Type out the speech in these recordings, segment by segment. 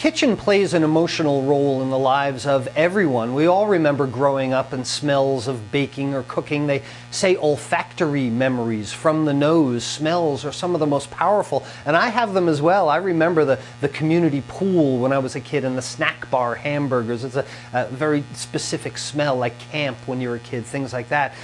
kitchen plays an emotional role in the lives of everyone. We all remember growing up and smells of baking or cooking. They say olfactory memories from the nose. Smells are some of the most powerful, and I have them as well. I remember the community pool when I was a kid and the snack bar hamburgers. It's a very specific smell, like camp when you're a kid, things like that.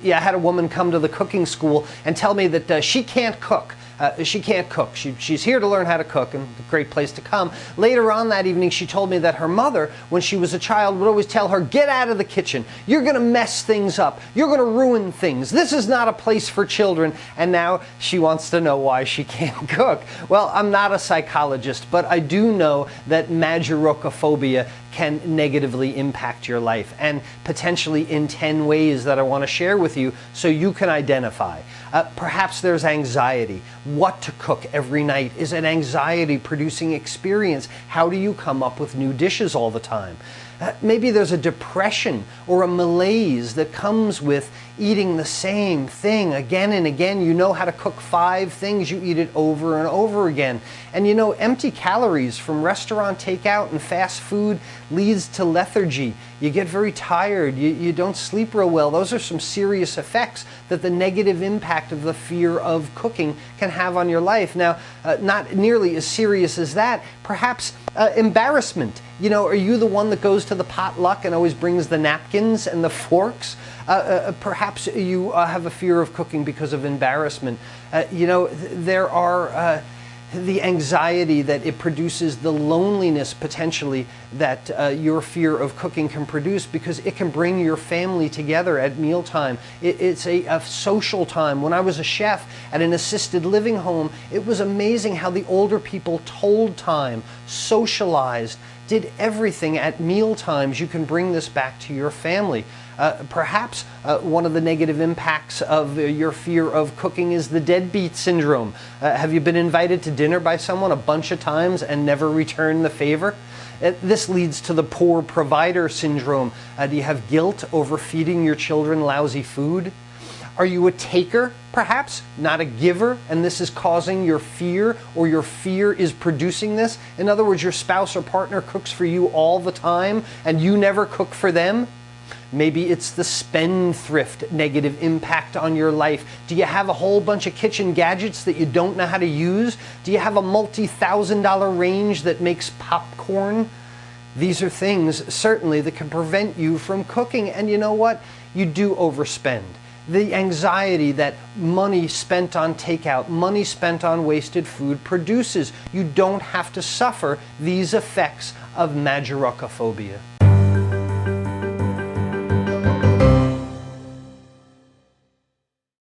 Yeah, I had a woman come to the cooking school and tell me that she can't cook. She can't cook. She's here to learn how to cook, and a great place to come. Later on that evening, she told me that her mother, when she was a child, would always tell her, "Get out of the kitchen. You're going to mess things up. You're going to ruin things. This is not a place for children." And now she wants to know why she can't cook. Well, I'm not a psychologist, but I do know that magirochophobia can negatively impact your life, and potentially in 10 ways that I want to share with you so you can identify. Perhaps there's anxiety. What to cook every night is an anxiety-producing experience. How do you come up with new dishes all the time? Maybe there's a depression or a malaise that comes with eating the same thing again and again. You know how to cook 5 things, you eat it over and over again. And you know, empty calories from restaurant takeout and fast food leads to lethargy. You get very tired, you don't sleep real well. Those are some serious effects that the negative impact of the fear of cooking can have on your life. Now, not nearly as serious as that, perhaps embarrassment. You know, are you the one that goes to the potluck and always brings the napkins and the forks? Perhaps you have a fear of cooking because of embarrassment. You know, there are the anxiety that it produces, the loneliness potentially that your fear of cooking can produce, because it can bring your family together at mealtime. It's a social time. When I was a chef at an assisted living home, it was amazing how the older people told time, socialized, did everything at meal times. You can bring this back to your family. Perhaps one of the negative impacts of your fear of cooking is the deadbeat syndrome. Have you been invited to dinner by someone a bunch of times and never returned the favor? This leads to the poor provider syndrome. Do you have guilt over feeding your children lousy food? Are you a taker, perhaps, not a giver, and this is causing your fear, or your fear is producing this? In other words, your spouse or partner cooks for you all the time and you never cook for them? Maybe it's the spendthrift negative impact on your life. Do you have a whole bunch of kitchen gadgets that you don't know how to use? Do you have a multi-$1,000 range that makes popcorn? These are things, certainly, that can prevent you from cooking. And you know what? You do overspend. The anxiety that money spent on takeout, money spent on wasted food produces. You don't have to suffer these effects of magirochophobia.